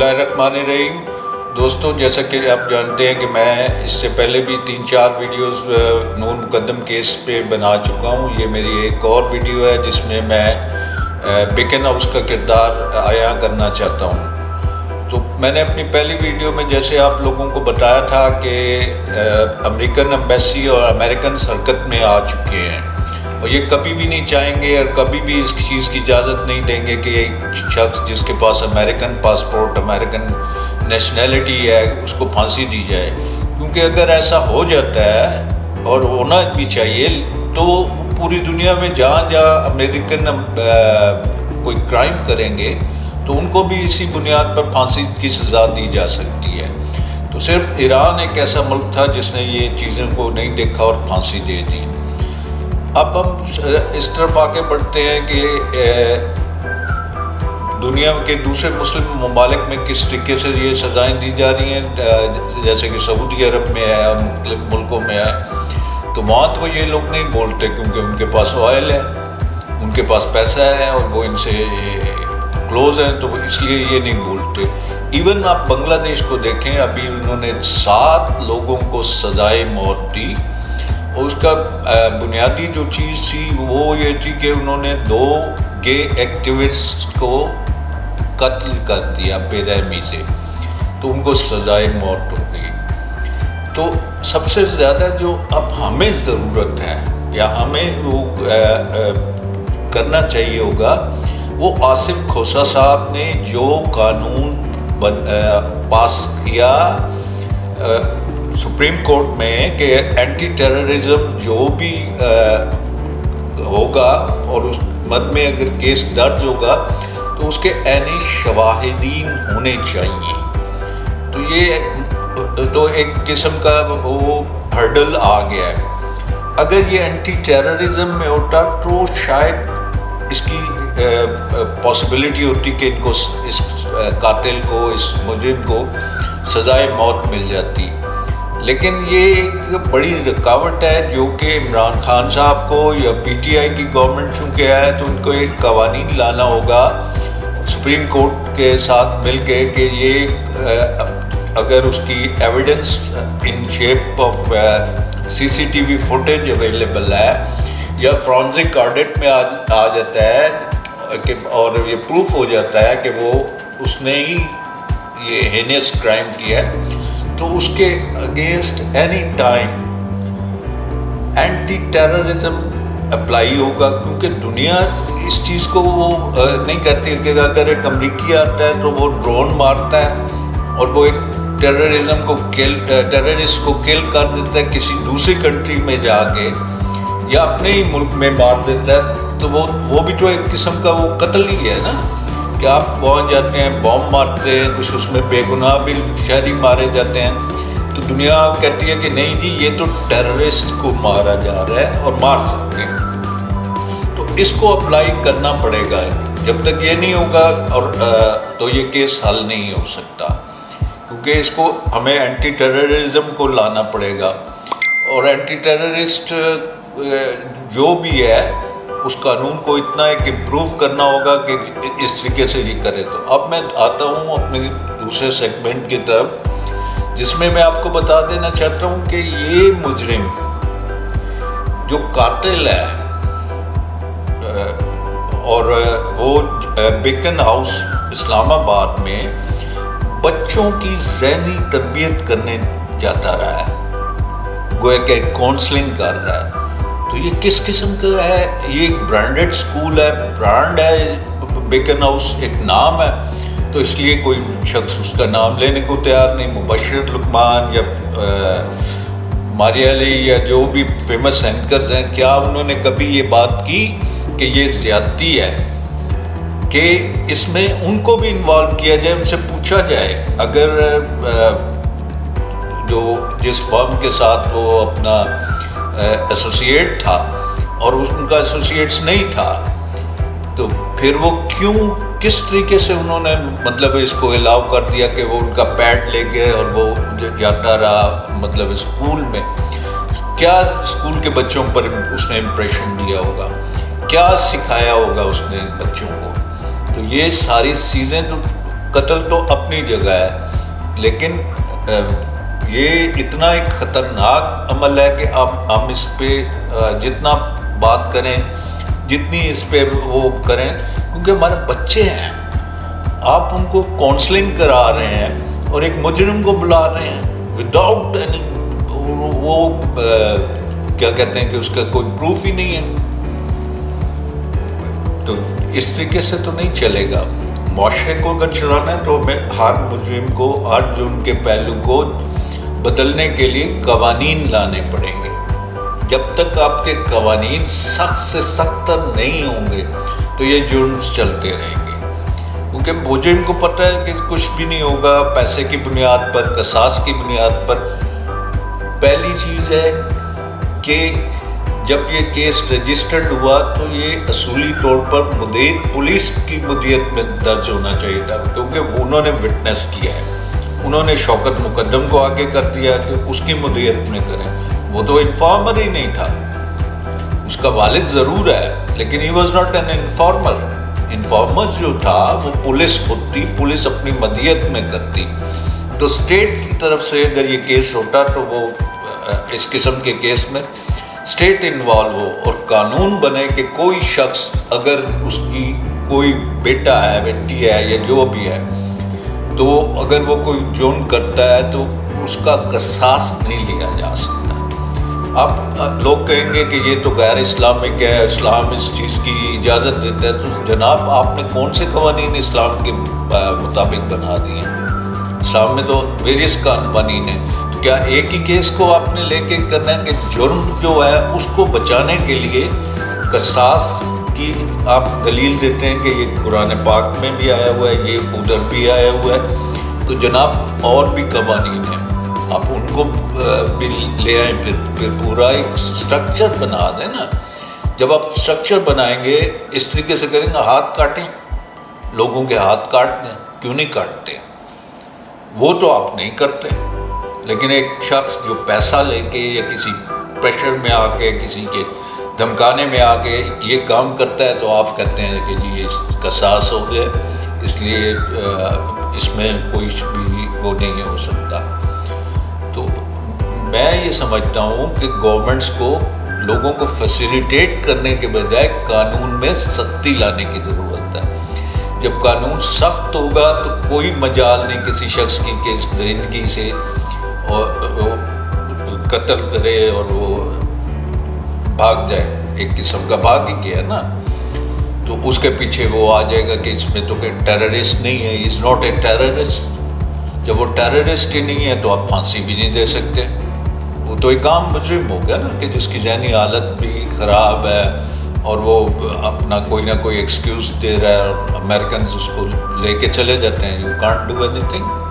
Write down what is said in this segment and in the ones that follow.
اللہ الرحمن الرحیم۔ دوستو، جیسا کہ آپ جانتے ہیں کہ میں اس سے پہلے بھی 3-4 ویڈیوز نور مقدم کیس پہ بنا چکا ہوں۔ یہ میری ایک اور ویڈیو ہے جس میں بیکن ہاؤس کا کردار عیاں کرنا چاہتا ہوں۔ تو میں نے اپنی پہلی ویڈیو میں جیسے آپ لوگوں کو بتایا تھا کہ امریکن ایمبیسی اور امریکنز حرکت میں آ چکے ہیں، اور یہ کبھی بھی نہیں چاہیں گے اور کبھی بھی اس چیز کی اجازت نہیں دیں گے کہ ایک شخص جس کے پاس امریکن پاسپورٹ، امریکن نیشنلٹی ہے، اس کو پھانسی دی جائے، کیونکہ اگر ایسا ہو جاتا ہے اور ہونا بھی چاہیے تو پوری دنیا میں جہاں جہاں امریکن کوئی کرائم کریں گے تو ان کو بھی اسی بنیاد پر پھانسی کی سزا دی جا سکتی ہے۔ تو صرف ایران ایک ایسا ملک تھا جس نے یہ چیزوں کو نہیں دیکھا اور پھانسی دے دی۔ اب ہم اس طرف آگے بڑھتے ہیں کہ دنیا کے دوسرے مسلم ممالک میں کس طریقے سے یہ سزائیں دی جا رہی ہیں، جیسے کہ سعودی عرب میں ہے اور مختلف ملکوں میں ہے۔ تو وہاں تو یہ لوگ نہیں بولتے کیونکہ ان کے پاس آئل ہے، ان کے پاس پیسہ ہے اور وہ ان سے کلوز ہیں، تو اس لیے یہ نہیں بولتے۔ ایون آپ بنگلہ دیش کو دیکھیں، ابھی انہوں نے 7 لوگوں کو سزائے موت دی، اور اس کا بنیادی جو چیز تھی وہ یہ تھی کہ انہوں نے 2 گے ایکٹیوسٹ کو قتل کر دیا بے رحمی سے، تو ان کو سزائے موت ہو گئی۔ تو سب سے زیادہ جو اب ہمیں ضرورت ہے یا ہمیں وہ کرنا چاہیے ہوگا، وہ آصف کھوسہ صاحب نے جو قانون پاس کیا سپریم کورٹ میں کہ اینٹی ٹیررزم جو بھی ہوگا اور اس مد میں اگر کیس درج ہوگا تو اس کے عینی شواہدین ہونے چاہیے۔ تو یہ تو ایک قسم کا وہ ہرڈل آ گیا ہے۔ اگر یہ اینٹی ٹیررزم میں ہوتا تو شاید اس کی پاسبلٹی ہوتی کہ ان کو اس قاتل کو، اس مجرم کو سزائے موت مل جاتی، لیکن یہ ایک بڑی رکاوٹ ہے جو کہ عمران خان صاحب کو یا پی ٹی آئی کی گورنمنٹ چونکہ ہے تو ان کو ایک قوانین لانا ہوگا سپریم کورٹ کے ساتھ مل کے کہ یہ اگر اس کی evidence in shape of CCTV footage available ہے یا فرانزک آڈٹ میں آ جاتا ہے کہ اور یہ پروف ہو جاتا ہے کہ وہ اس نے ہی یہ ہینیس کرائم کیا ہے، تو اس کے against any time anti terrorism apply ہوگا، کیونکہ دنیا اس چیز کو وہ نہیں کرتی کہ اگر ایک امریکی آتا ہے تو وہ ڈرون مارتا ہے اور وہ ایک ٹیررسٹ کو کل کر دیتا ہے کسی دوسری کنٹری میں جا کے یا اپنے ہی ملک میں مار دیتا ہے، تو وہ بھی تو ایک قسم کا وہ قتل ہی ہے نا، کہ آپ وہاں جاتے ہیں بام مارتے ہیں، کچھ اس میں بے گناہ بھی شہری مارے جاتے ہیں، تو دنیا کہتی ہے کہ نہیں جی یہ تو ٹیررسٹ کو مارا جا رہا ہے اور مار سکتے ہیں۔ تو اس کو اپلائی کرنا پڑے گا، جب تک یہ نہیں ہوگا اور تو یہ کیس حل نہیں ہو سکتا، کیونکہ اس کو ہمیں اینٹی ٹیررزم کو لانا پڑے گا، اور اینٹی ٹیررسٹ جو بھی ہے اس قانون کو اتنا ایک امپروو کرنا ہوگا کہ اس طریقے سے یہ کرے۔ تو اب میں آتا ہوں اپنے دوسرے سیگمنٹ کی طرف، جس میں آپ کو بتا دینا چاہتا ہوں کہ یہ مجرم جو قاتل ہے اور وہ بیکن ہاؤس اسلام آباد میں بچوں کی ذہنی تربیت کرنے جاتا رہا ہے، گویا کہ کاؤنسلنگ کر رہا ہے، تو یہ کس قسم کا ہے؟ یہ ایک برانڈڈ سکول ہے، برانڈ ہے بیکن ہاؤس، ایک نام ہے، تو اس لیے کوئی شخص اس کا نام لینے کو تیار نہیں۔ مبشر لقمان یا ماریا علی یا جو بھی فیمس اینکرز ہیں، کیا انہوں نے کبھی یہ بات کی کہ یہ زیادتی ہے کہ اس میں ان کو بھی انوالو کیا جائے، ان سے پوچھا جائے؟ اگر جو جس فرم کے ساتھ وہ اپنا ایسوسیٹ تھا اور ان کا ایسوسیٹس نہیں تھا، تو پھر وہ کیوں کس طریقے سے انہوں نے مطلب اس کو الاؤ کر دیا کہ وہ ان کا پیڈ لے گئے اور وہ جاتا رہا مطلب اسکول میں؟ کیا اسکول کے بچوں پر اس نے امپریشن دیا ہوگا، کیا سکھایا ہوگا اس نے بچوں کو؟ تو یہ ساری چیزیں تو قتل تو اپنی جگہ ہے، لیکن یہ اتنا ایک خطرناک عمل ہے کہ ہم اس پہ جتنا بات کریں، جتنی اس پہ وہ کریں، کیونکہ ہمارے بچے ہیں، آپ ان کو کاؤنسلنگ کرا رہے ہیں اور ایک مجرم کو بلا رہے ہیں وداؤٹ اینی، وہ کیا کہتے ہیں کہ اس کا کوئی پروف ہی نہیں ہے. تو اس طریقے سے تو نہیں چلے گا. معاشرے کو اگر چلانا ہے تو ہمیں ہر مجرم کو، ہر جرم کے پہلو کو بدلنے کے لیے قوانین لانے پڑیں گے. جب تک آپ کے قوانین سخت سے سخت تر نہیں ہوں گے تو یہ جرم چلتے رہیں گے، کیونکہ مجرم کو پتہ ہے کہ کچھ بھی نہیں ہوگا پیسے کی بنیاد پر، قصاص کی بنیاد پر. پہلی چیز ہے کہ جب یہ کیس رجسٹرڈ ہوا تو یہ اصولی طور پر مدیر پولیس کی مدیریت میں درج ہونا چاہیے تھا، کیونکہ انہوں نے وٹنس کیا ہے. انہوں نے شوکت مقدم کو آگے کر دیا کہ اس کی مدیریت میں کریں. وہ تو انفارمر ہی نہیں تھا، اس کا والد ضرور ہے لیکن he was not an informer. Informer جو تھا وہ پولیس خود تھی، پولیس اپنی مدیریت میں کرتی. تو اسٹیٹ کی طرف سے اگر یہ کیس ہوتا تو وہ اس قسم کے کیس میں اسٹیٹ انوالو ہو اور قانون بنے کہ کوئی شخص اگر اس کی کوئی بیٹا ہے، بیٹی ہے یا جو بھی ہے، تو اگر وہ کوئی جرم کرتا ہے تو اس کا قصاص نہیں لیا جا سکتا. اب لوگ کہیں گے کہ یہ تو غیر اسلامک ہے، اسلام اس چیز کی اجازت دیتا ہے. تو جناب آپ نے کون سے قوانین اسلام کے مطابق بنا دیے ہیں؟ اسلام میں تو ویریس قوانین ہیں. تو کیا ایک ہی کیس کو آپ نے لے کے کرنا ہے کہ جرم جو ہے اس کو بچانے کے لیے قصاص کی آپ دلیل دیتے ہیں کہ یہ قرآن پاک میں بھی آیا ہوا ہے، یہ ادھر بھی آیا ہوا ہے. تو جناب اور بھی قوانین ہیں، آپ ان کو بھی لے آئیں، پھر پورا ایک سٹرکچر بنا دیں نا. جب آپ سٹرکچر بنائیں گے اس طریقے سے کریں گے، ہاتھ کاٹیں، لوگوں کے ہاتھ کاٹ دیں، کیوں نہیں کاٹتے؟ وہ تو آپ نہیں کرتے. لیکن ایک شخص جو پیسہ لے کے یا کسی پریشر میں آ کے، کسی کے دھمکانے میں آ کے یہ کام کرتا ہے تو آپ کہتے ہیں کہ جی یہ قصاص ہو گیا، اس لیے اس میں کوئی بھی وہ نہیں ہو سکتا. تو میں یہ سمجھتا ہوں کہ گورنمنٹس کو لوگوں کو فیسیلیٹیٹ کرنے کے بجائے قانون میں سختی لانے کی ضرورت ہے. جب قانون سخت ہوگا تو کوئی مجال نہیں کسی شخص کی کہ اس درندگی سے قتل کرے اور وہ بھاگ جائے. ایک قسم کا بھاگ ہی گیا نا، تو اس کے پیچھے وہ آ جائے گا کہ اس میں تو کہ ٹیررسٹ نہیں ہے، از ناٹ اے ٹیررسٹ. جب وہ ٹیررسٹ ہی نہیں ہے تو آپ پھانسی بھی نہیں دے سکتے. وہ تو ایک عام مجرم ہو گیا نا کہ جس کی ذہنی حالت بھی خراب ہے اور وہ اپنا کوئی نہ کوئی ایکسکیوز دے رہا ہے اور امریکنز اس کو لے کے چلے جاتے ہیں. You can't do any thing.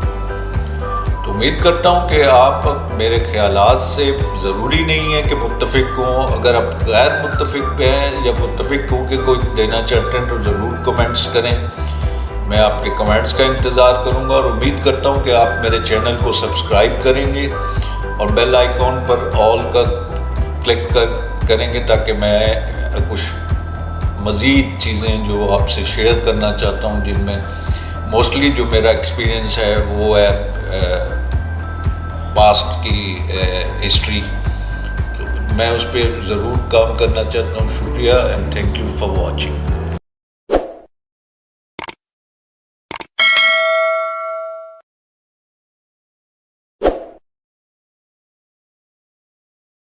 تو امید کرتا ہوں کہ آپ میرے خیالات سے ضروری نہیں ہے کہ متفق ہوں. اگر آپ غیر متفق پہ ہیں یا متفق ہو کے کوئی دینا چاہتے ہیں تو ضرور کمنٹس کریں. میں آپ کے کمنٹس کا انتظار کروں گا اور امید کرتا ہوں کہ آپ میرے چینل کو سبسکرائب کریں گے اور بیل آئیکن پر آل کا کلک کریں گے تاکہ میں کچھ مزید چیزیں جو آپ سے شیئر کرنا چاہتا ہوں، جن میں موسٹلی جو میرا ایکسپیرینس ہے وہ ہے پاسٹ کی ہسٹری. تو میں اس پہ ضرور کام کرنا چاہتا ہوں. شکریہ and thank you for watching.